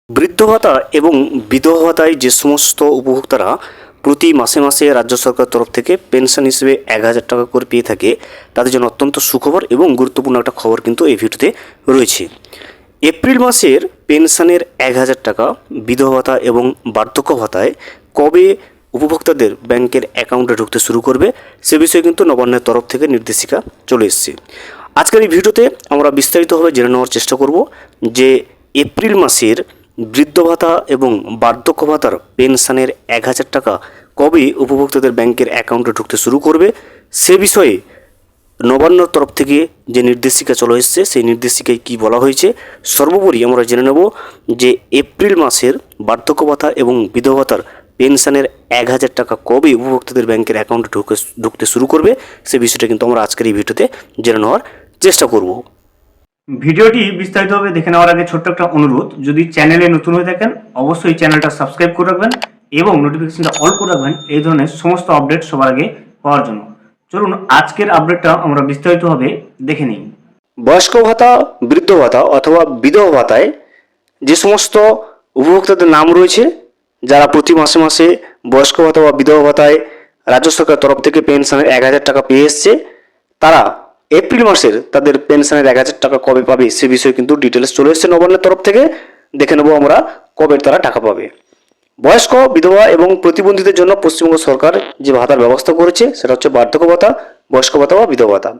বৃদ্ধ ভাতা এবং বিধবা ভাতায় যে সমস্ত উপভোক্তারা প্রতি মাসে মাসে রাজ্য সরকারের তরফ থেকে পেনশন হিসেবে ১,০০০ টাকা করে পেয়ে থাকে, তাদের জন্য অত্যন্ত সুখবর এবং গুরুত্বপূর্ণ একটা খবর কিন্তু এই ভিডিওতে রয়েছে। এপ্রিল মাসের পেনশনের ১,০০০ টাকা বিধবা ভাতা এবং বার্ধক্য ভাতায় কবে উপভোক্তাদের ব্যাংকের অ্যাকাউন্টে ঢুকতে শুরু করবে সে বিষয়ে কিন্তু নবান্নের তরফ থেকে নির্দেশিকা চলে এসেছে। আজকের এই ভিডিওতে আমরা বিস্তারিতভাবে জেনে নেওয়ার চেষ্টা করব যে এপ্রিল মাসের বৃদ্ধ ভাতা এবং বার্ধক্য ভাতার পেনশনের ১,০০০ টাকা কবে উপভোক্তাদের ব্যাংকের অ্যাকাউন্টে ঢুকতে শুরু করবে সে বিষয়ে নবান্নর তরফ থেকে যে নির্দেশিকা চলে এসেছে সেই নির্দেশিকায় কী বলা হয়েছে সর্বোপরি আমরা জেনে নেব যে এপ্রিল মাসের বার্ধক্য ভাতা এবং বিধবা ভাতার পেনশনের ১,০০০ টাকা কবে উপভোক্তাদের ব্যাংকের অ্যাকাউন্টে ঢুকতে শুরু করবে সে বিষয়টা কিন্তু আমরা আজকের এই ভিডিওতে জেনে নেওয়ার চেষ্টা করব। ভিডিওটি বিস্তারিতভাবে দেখে নেওয়ার আগে ছোট্ট একটা অনুরোধ, যদি চ্যানেলে নতুন হয়ে থাকেন অবশ্যই চ্যানেলটা সাবস্ক্রাইব করে রাখবেন এবং নোটিফিকেশনটা অল করে রাখবেন এই ধরনের সমস্ত আপডেট সবার আগে পাওয়ার জন্য। চলুন আজকের আপডেটটা আমরা বিস্তারিতভাবে দেখে নিই। বয়স্ক ভাতা, বৃদ্ধ ভাতা অথবা বিধবা ভাতায় যে সমস্ত উপভোক্তাদের নাম রয়েছে যারা প্রতি মাসে মাসে বয়স্ক ভাতা বা বিধবা ভাতায় রাজ্য সরকারের তরফ থেকে পেনশনের ১,০০০ টাকা পেয়ে এসছে, তারা এপ্রিল মাসের তাদের পেনশনের ১,০০০ টাকা কবে পাবে সে বিষয়ে কিন্তু ডিটেলস চলে এসছে নবান্নের তরফ থেকে। দেখে নেব আমরা কবে তারা টাকা পাবে। বয়স্ক, বিধবা এবং প্রতিবন্ধীদের জন্য পশ্চিমবঙ্গ সরকার যে ভাতার ব্যবস্থা করেছে সেটা হচ্ছে বার্ধক্য ভাতা, বয়স্ক ভাতা বা বিধবা ভাতা।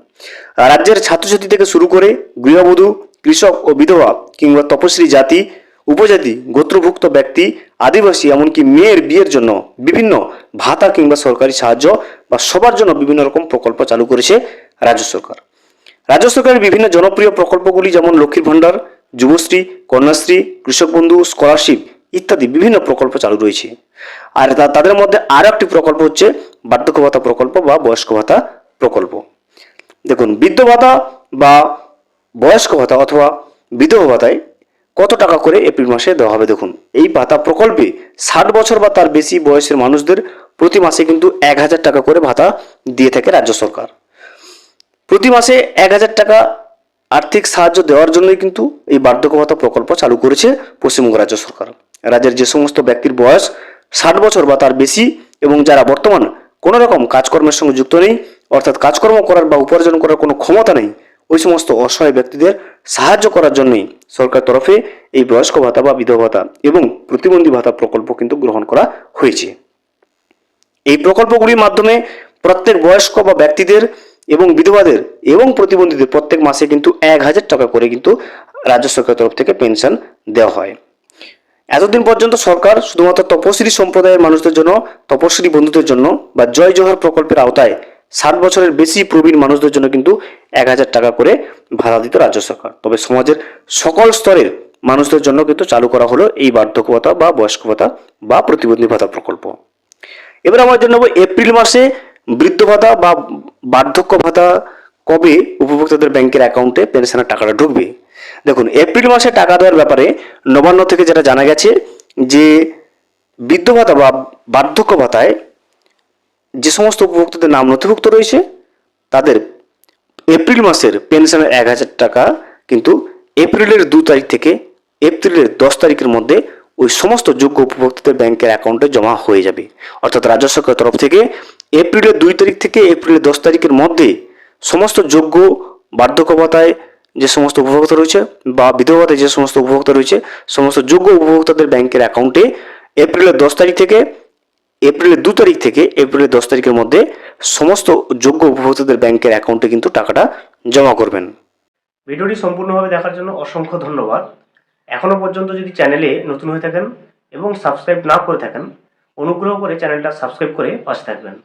রাজ্যের ছাত্রছাত্রী থেকে শুরু করে গৃহবধূ, কৃষক ও বিধবা কিংবা তপশিলি জাতি, উপজাতি, গোত্রভুক্ত ব্যক্তি, আদিবাসী এমনকি মেয়ের বিয়ের জন্য বিভিন্ন ভাতা কিংবা সরকারি সাহায্য বা সবার জন্য বিভিন্ন রকম প্রকল্প চালু করেছে রাজ্য সরকার। রাজ্য সরকারের বিভিন্ন জনপ্রিয় প্রকল্পগুলি যেমন লক্ষ্মীর ভাণ্ডার, যুবশ্রী, কন্যাশ্রী, কৃষক বন্ধু, স্কলারশিপ ইত্যাদি বিভিন্ন প্রকল্প চালু রয়েছে। আর তাদের মধ্যে আরও একটি প্রকল্প হচ্ছে বার্ধক্য ভাতা প্রকল্প বা বয়স্ক ভাতা প্রকল্প। দেখুন, বৃদ্ধ ভাতা বা বয়স্ক ভাতা অথবা বিধবা ভাতায় কত টাকা করে এপ্রিল মাসে দেওয়া হবে। দেখুন, এই ভাতা প্রকল্পে ৬০ বছর বা তার বেশি বয়সের মানুষদের প্রতি মাসে কিন্তু ১,০০০ টাকা করে ভাতা দিয়ে থাকে রাজ্য সরকার। প্রতি মাসে ১,০০০ টাকা আর্থিক সাহায্য দেওয়ার জন্যই কিন্তু এই বার্ধক্য ভাতা প্রকল্প চালু করেছে পশ্চিমবঙ্গ রাজ্য সরকার। রাজ্যের যে সমস্ত ব্যক্তির বয়স ৬০ বছর বা তার বেশি এবং যারা বর্তমান কোনো রকম কাজকর্মের সঙ্গে যুক্ত নেই, অর্থাৎ কাজকর্ম করার বা উপার্জন করার কোনো ক্ষমতা নেই, ওই সমস্ত অসহায় ব্যক্তিদের সাহায্য করার জন্যই সরকার তরফে এই বয়স্ক ভাতা বা বিধবা ভাতা এবং প্রতিবন্ধী ভাতা প্রকল্প কিন্তু গ্রহণ করা হয়েছে। এই প্রকল্পগুলির মাধ্যমে প্রত্যেক বয়স্ক বা ব্যক্তিদের এবং বিধবাদের এবং প্রতিবন্ধীদের প্রত্যেক মাসে কিন্তু ১,০০০ টাকা করে কিন্তু রাজ্য সরকারের তরফ থেকে পেনশন দেওয়া হয়। এতদিন পর্যন্ত সরকার শুধুমাত্র তপশিলি সম্প্রদায়ের মানুষদের জন্য, তপশিলি বন্ধুদের জন্য বা জয় জোহার প্রকল্পের আওতায় ৬০ বছরের বেশি প্রবীণ মানুষদের জন্য কিন্তু ১,০০০ টাকা করে ভাতা দিত রাজ্য সরকার। তবে সমাজের সকল স্তরের মানুষদের জন্য কিন্তু চালু করা হলো এই বার্ধক্য ভাতা বা বয়স্ক ভাতা বা প্রতিবন্ধী ভাতা প্রকল্প। এবার আমরা জেনে নেব এপ্রিল মাসে বৃদ্ধ ভাতা বা বার্ধক্য ভাতা কবে উপভোক্তাদের ব্যাংকের অ্যাকাউন্টে পেনশনের টাকাটা ঢুকবে। দেখুন, এপ্রিল মাসে টাকা দেওয়ার ব্যাপারে নবান্ন থেকে যেটা জানা গেছে যে বৃদ্ধ ভাতা বা বার্ধক্য ভাতায় যে সমস্ত উপভোক্তাদের নাম নথিভুক্ত রয়েছে তাদের এপ্রিল মাসের পেনশনের ১,০০০ টাকা কিন্তু এপ্রিলের ২ তারিখ থেকে এপ্রিলের ১০ তারিখের মধ্যে ওই সমস্ত যোগ্য উপভোক্তাদের ব্যাংকের অ্যাকাউন্টে জমা হয়ে যাবে। অর্থাৎ রাজ্য সরকারের তরফ থেকে এপ্রিলের ২ তারিখ থেকে এপ্রিলের ১০ তারিখের মধ্যে সমস্ত যোগ্য বার্ধক্য ভাতায় যে সমস্ত উপভোক্তা রয়েছে বা বিধবা ভাতায় যে সমস্ত উপভোক্তা রয়েছে সমস্ত যোগ্য উপভোক্তাদের ব্যাংকের অ্যাকাউন্টে এপ্রিলের ১০ তারিখ থেকে এপ্রিলের ২ তারিখ থেকে এপ্রিলের ১০ তারিখের মধ্যে সমস্ত যোগ্য উপভোক্তাদের ব্যাংকের অ্যাকাউন্টে কিন্তু টাকাটা জমা করবেন। ভিডিওটি সম্পূর্ণভাবে দেখার জন্য অসংখ্য ধন্যবাদ। এখনো পর্যন্ত যদি চ্যানেলে নতুন হয়ে থাকেন এবং সাবস্ক্রাইব না করে থাকেন অনুগ্রহ করে চ্যানেলটা সাবস্ক্রাইব করে পাশে থাকবেন।